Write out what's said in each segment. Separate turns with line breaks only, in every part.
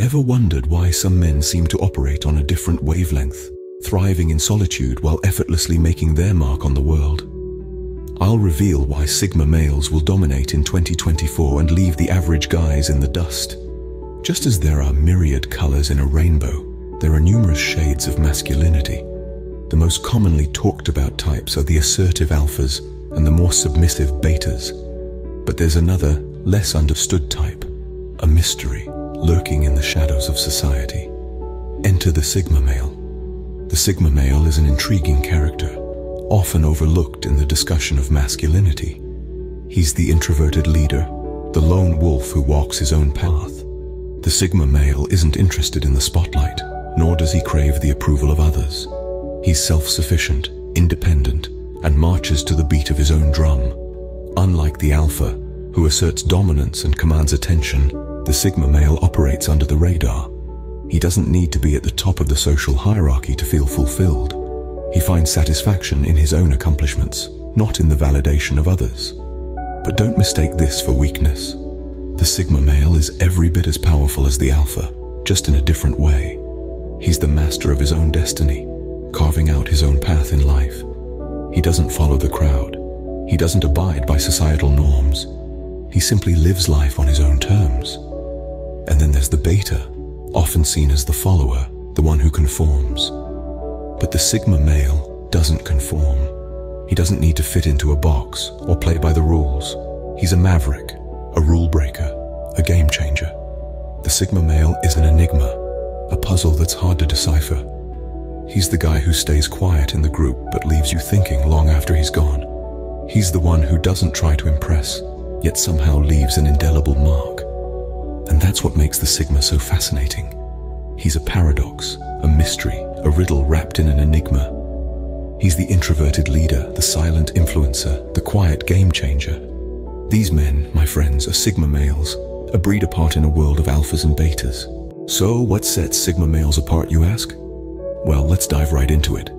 Ever wondered why some men seem to operate on a different wavelength, thriving in solitude while effortlessly making their mark on the world? I'll reveal why Sigma males will dominate in 2024 and leave the average guys in the dust. Just as there are myriad colors in a rainbow, there are numerous shades of masculinity. The most commonly talked about types are the assertive alphas and the more submissive betas. But there's another, less understood type, a mystery lurking in the shadows of society. Enter the Sigma male. The Sigma male is an intriguing character, often overlooked in the discussion of masculinity. He's the introverted leader, the lone wolf who walks his own path. The Sigma male isn't interested in the spotlight, nor does he crave the approval of others. He's self-sufficient, independent, and marches to the beat of his own drum. Unlike the alpha, who asserts dominance and commands attention, the Sigma male operates under the radar. He doesn't need to be at the top of the social hierarchy to feel fulfilled. He finds satisfaction in his own accomplishments, not in the validation of others. But don't mistake this for weakness. The Sigma male is every bit as powerful as the alpha, just in a different way. He's the master of his own destiny, carving out his own path in life. He doesn't follow the crowd. He doesn't abide by societal norms. He simply lives life on his own terms. And then there's the beta, often seen as the follower, the one who conforms. But the Sigma male doesn't conform. He doesn't need to fit into a box or play by the rules. He's a maverick, a rule breaker, a game changer. The Sigma male is an enigma, a puzzle that's hard to decipher. He's the guy who stays quiet in the group but leaves you thinking long after he's gone. He's the one who doesn't try to impress, yet somehow leaves an indelible mark. And that's what makes the Sigma so fascinating. He's a paradox, a mystery, a riddle wrapped in an enigma. He's the introverted leader, the silent influencer, the quiet game changer. These men, my friends, are Sigma males, a breed apart in a world of alphas and betas. So what sets Sigma males apart, you ask? Well, let's dive right into it.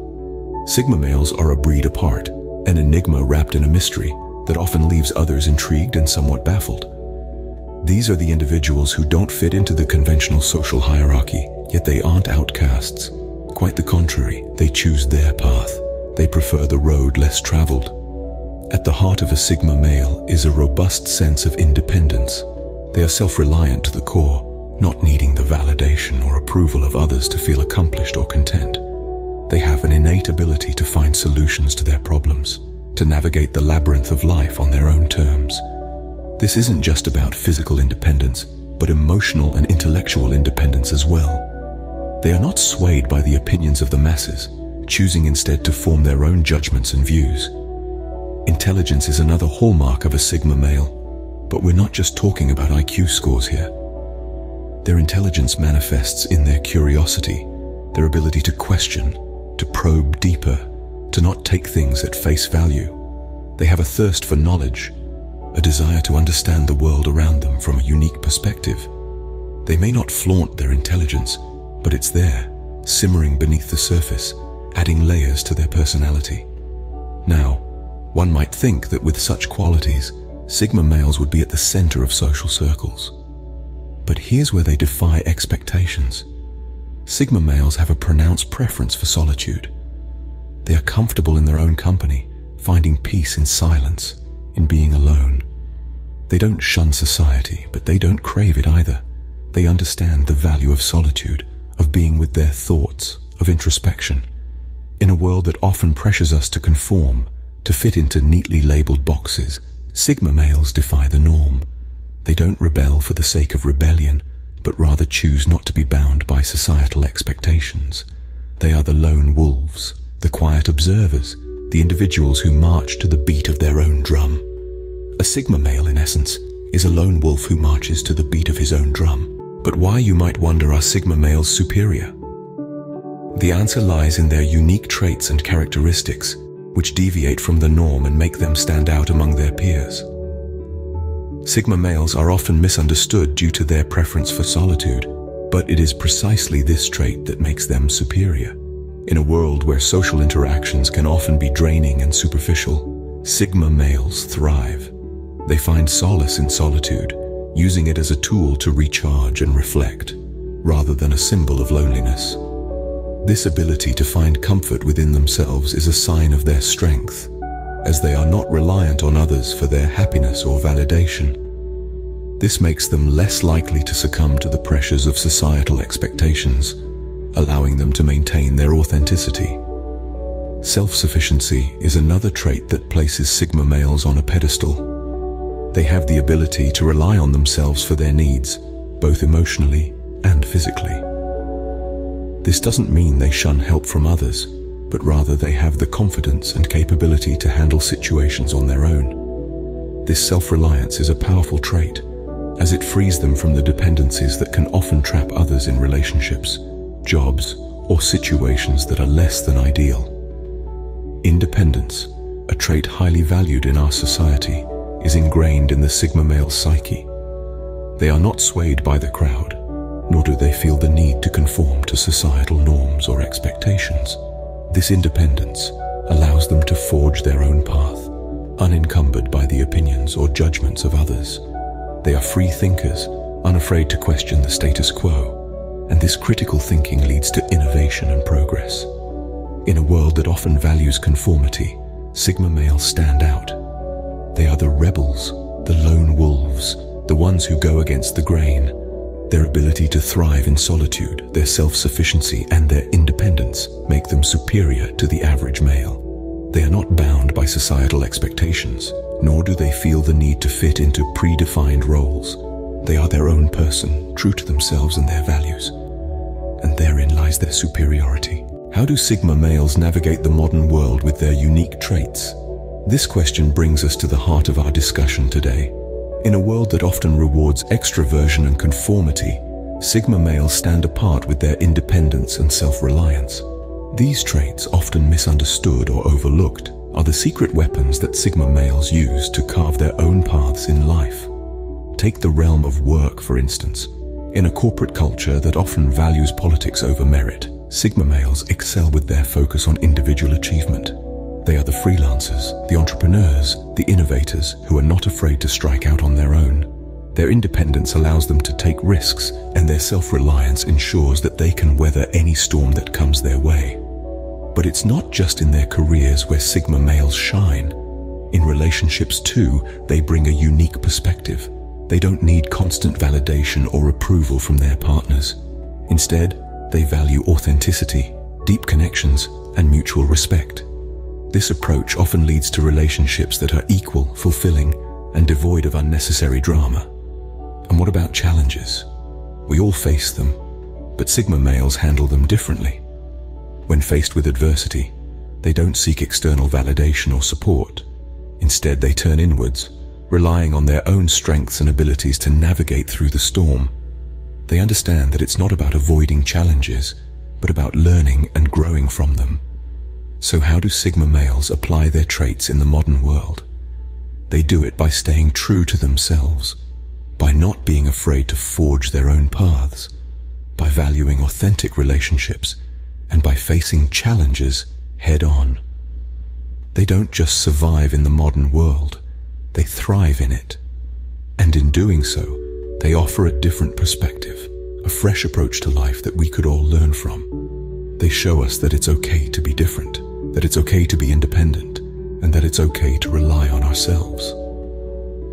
Sigma males are a breed apart, an enigma wrapped in a mystery that often leaves others intrigued and somewhat baffled. These are the individuals who don't fit into the conventional social hierarchy, yet they aren't outcasts. Quite the contrary, they choose their path. They prefer the road less traveled. At the heart of a Sigma male is a robust sense of independence. They are self-reliant to the core, not needing the validation or approval of others to feel accomplished or content. They have an innate ability to find solutions to their problems, to navigate the labyrinth of life on their own terms. This isn't just about physical independence, but emotional and intellectual independence as well. They are not swayed by the opinions of the masses, choosing instead to form their own judgments and views. Intelligence is another hallmark of a Sigma male, but we're not just talking about IQ scores here. Their intelligence manifests in their curiosity, their ability to question, to probe deeper, to not take things at face value. They have a thirst for knowledge, a desire to understand the world around them from a unique perspective. They may not flaunt their intelligence, but it's there, simmering beneath the surface, adding layers to their personality. Now, one might think that with such qualities, Sigma males would be at the center of social circles. But here's where they defy expectations. Sigma males have a pronounced preference for solitude. They are comfortable in their own company, finding peace in silence, in being alone. They don't shun society, but they don't crave it either. They understand the value of solitude, of being with their thoughts, of introspection. In a world that often pressures us to conform, to fit into neatly labeled boxes, Sigma males defy the norm. They don't rebel for the sake of rebellion, but rather choose not to be bound by societal expectations. They are the lone wolves, the quiet observers, the individuals who march to the beat of their own drum. A Sigma male, in essence, is a lone wolf who marches to the beat of his own drum. But why, you might wonder, are Sigma males superior? The answer lies in their unique traits and characteristics, which deviate from the norm and make them stand out among their peers. Sigma males are often misunderstood due to their preference for solitude, but it is precisely this trait that makes them superior. In a world where social interactions can often be draining and superficial, Sigma males thrive. They find solace in solitude, using it as a tool to recharge and reflect. rather than a symbol of loneliness. This ability to find comfort within themselves is a sign of their strength, as they are not reliant on others for their happiness or validation. This makes them less likely to succumb to the pressures of societal expectations, allowing them to maintain their authenticity. Self-sufficiency is another trait that places Sigma males on a pedestal. They have the ability to rely on themselves for their needs, both emotionally and physically. This doesn't mean they shun help from others, but rather they have the confidence and capability to handle situations on their own. This self-reliance is a powerful trait, as it frees them from the dependencies that can often trap others in relationships, jobs, or situations that are less than ideal. Independence, a trait highly valued in our society, is ingrained in the Sigma male psyche. They are not swayed by the crowd, nor do they feel the need to conform to societal norms or expectations. This independence allows them to forge their own path, unencumbered by the opinions or judgments of others. They are free thinkers, unafraid to question the status quo, and this critical thinking leads to innovation and progress. In a world that often values conformity, Sigma males stand out. They are the rebels, the lone wolves, the ones who go against the grain. Their ability to thrive in solitude, their self-sufficiency, and their independence make them superior to the average male. They are not bound by societal expectations, nor do they feel the need to fit into predefined roles. They are their own person, true to themselves and their values. And therein lies their superiority. How do Sigma males navigate the modern world with their unique traits? This question brings us to the heart of our discussion today. In a world that often rewards extroversion and conformity, Sigma males stand apart with their independence and self-reliance. These traits, often misunderstood or overlooked, are the secret weapons that Sigma males use to carve their own paths in life. Take the realm of work, for instance. In a corporate culture that often values politics over merit, Sigma males excel with their focus on individual achievement. They are the freelancers, the entrepreneurs, the innovators who are not afraid to strike out on their own. Their independence allows them to take risks, and their self-reliance ensures that they can weather any storm that comes their way. But it's not just in their careers where Sigma males shine. In relationships too, they bring a unique perspective. They don't need constant validation or approval from their partners. Instead, they value authenticity, deep connections, and mutual respect. This approach often leads to relationships that are equal, fulfilling, and devoid of unnecessary drama. And what about challenges? We all face them, but Sigma males handle them differently. When faced with adversity, they don't seek external validation or support. Instead, they turn inwards, relying on their own strengths and abilities to navigate through the storm. They understand that it's not about avoiding challenges, but about learning and growing from them. So how do Sigma males apply their traits in the modern world? They do it by staying true to themselves, by not being afraid to forge their own paths, by valuing authentic relationships, and by facing challenges head-on. They don't just survive in the modern world, they thrive in it. And in doing so, they offer a different perspective, a fresh approach to life that we could all learn from. They show us that it's okay to be different, that it's okay to be independent, and that it's okay to rely on ourselves.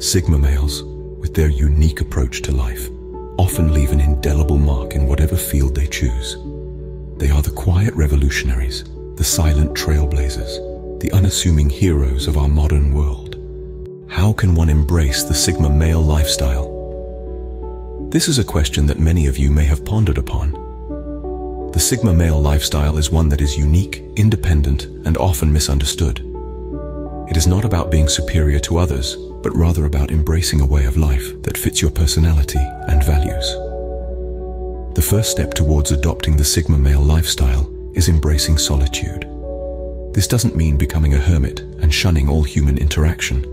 Sigma males, with their unique approach to life, often leave an indelible mark in whatever field they choose. They are the quiet revolutionaries, the silent trailblazers, the unassuming heroes of our modern world. How can one embrace the Sigma male lifestyle? This is a question that many of you may have pondered upon. The Sigma male lifestyle is one that is unique, independent, and often misunderstood. It is not about being superior to others, but rather about embracing a way of life that fits your personality and values. The first step towards adopting the Sigma male lifestyle is embracing solitude. This doesn't mean becoming a hermit and shunning all human interaction.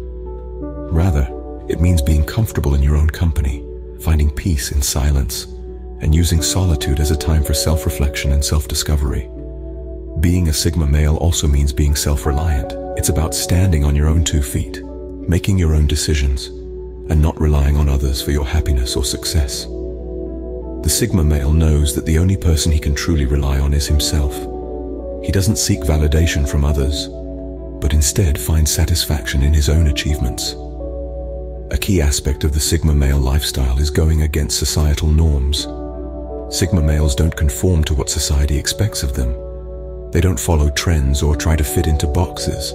Rather, it means being comfortable in your own company, finding peace in silence, and using solitude as a time for self-reflection and self-discovery. Being a Sigma male also means being self-reliant. It's about standing on your own 2 feet, making your own decisions, and not relying on others for your happiness or success. The Sigma male knows that the only person he can truly rely on is himself. He doesn't seek validation from others, but instead finds satisfaction in his own achievements. A key aspect of the Sigma male lifestyle is going against societal norms. Sigma males don't conform to what society expects of them. They don't follow trends or try to fit into boxes.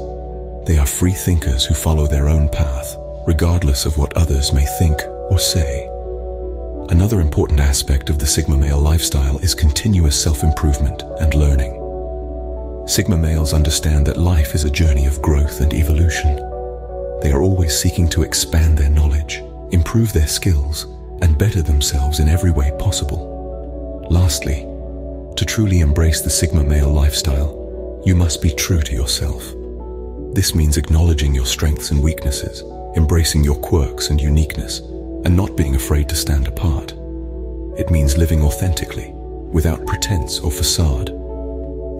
They are free thinkers who follow their own path, regardless of what others may think or say. Another important aspect of the Sigma male lifestyle is continuous self-improvement and learning. Sigma males understand that life is a journey of growth and evolution. They are always seeking to expand their knowledge, improve their skills, and better themselves in every way possible. Lastly, to truly embrace the Sigma male lifestyle, you must be true to yourself. This means acknowledging your strengths and weaknesses, embracing your quirks and uniqueness, and not being afraid to stand apart. It means living authentically, without pretense or facade.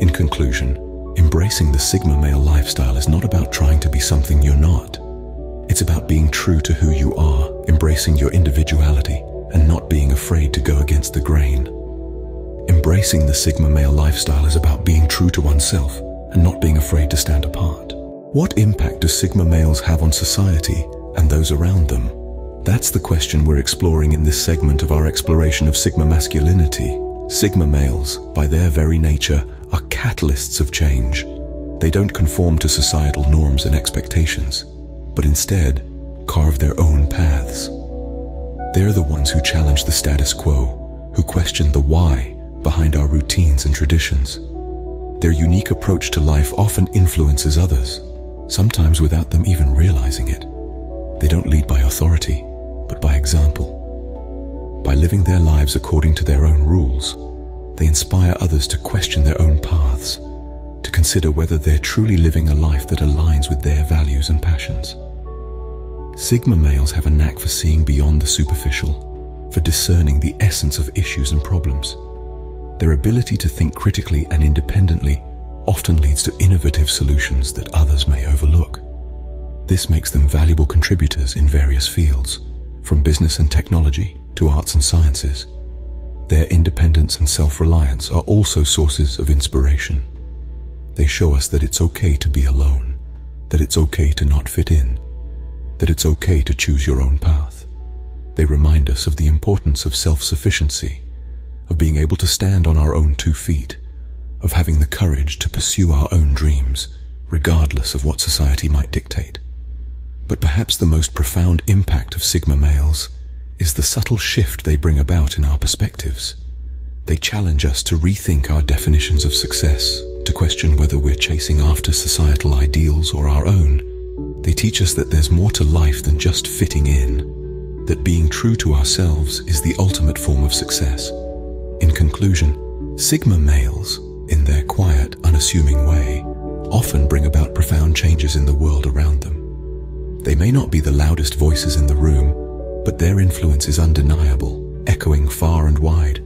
In conclusion, embracing the Sigma male lifestyle is not about trying to be something you're not. It's about being true to who you are, embracing your individuality, and not being afraid to go against the grain. Embracing the Sigma male lifestyle is about being true to oneself and not being afraid to stand apart. What impact do Sigma males have on society and those around them? That's the question we're exploring in this segment of our exploration of Sigma masculinity. Sigma males, by their very nature, are catalysts of change. They don't conform to societal norms and expectations, but instead carve their own paths. They're the ones who challenge the status quo, who question the why behind our routines and traditions. Their unique approach to life often influences others, sometimes without them even realizing it. They don't lead by authority, but by example. By living their lives according to their own rules, they inspire others to question their own paths, to consider whether they're truly living a life that aligns with their values and passions. Sigma males have a knack for seeing beyond the superficial, for discerning the essence of issues and problems. Their ability to think critically and independently often leads to innovative solutions that others may overlook. This makes them valuable contributors in various fields, from business and technology to arts and sciences. Their independence and self-reliance are also sources of inspiration. They show us that it's okay to be alone, that it's okay to not fit in, that it's okay to choose your own path. They remind us of the importance of self-sufficiency, of being able to stand on our own 2 feet, of having the courage to pursue our own dreams, regardless of what society might dictate. But perhaps the most profound impact of Sigma males is the subtle shift they bring about in our perspectives. They challenge us to rethink our definitions of success, to question whether we're chasing after societal ideals or our own. They teach us that there's more to life than just fitting in, that being true to ourselves is the ultimate form of success. In conclusion, Sigma males, in their quiet, unassuming way, often bring about profound changes in the world around them. They may not be the loudest voices in the room, but their influence is undeniable, echoing far and wide,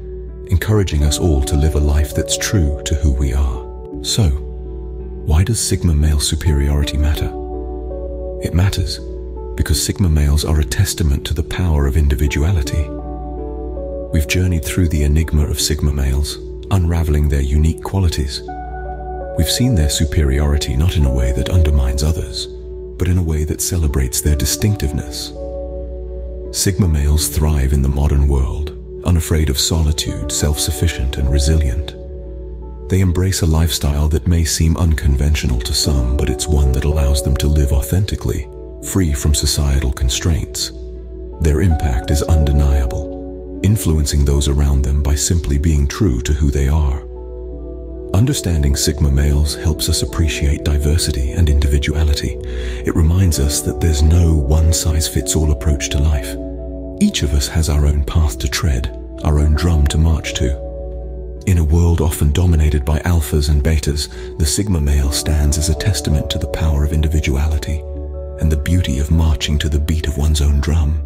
encouraging us all to live a life that's true to who we are. So, why does Sigma male superiority matter? It matters because Sigma males are a testament to the power of individuality. We've journeyed through the enigma of Sigma males, unraveling their unique qualities. We've seen their superiority not in a way that undermines others, but in a way that celebrates their distinctiveness. Sigma males thrive in the modern world, unafraid of solitude, self-sufficient and resilient. They embrace a lifestyle that may seem unconventional to some, but it's one that allows them to live authentically, free from societal constraints. Their impact is undeniable, influencing those around them by simply being true to who they are. Understanding Sigma males helps us appreciate diversity and individuality. It reminds us that there's no one-size-fits-all approach to life. Each of us has our own path to tread, our own drum to march to. In a world often dominated by alphas and betas, the Sigma male stands as a testament to the power of individuality and the beauty of marching to the beat of one's own drum.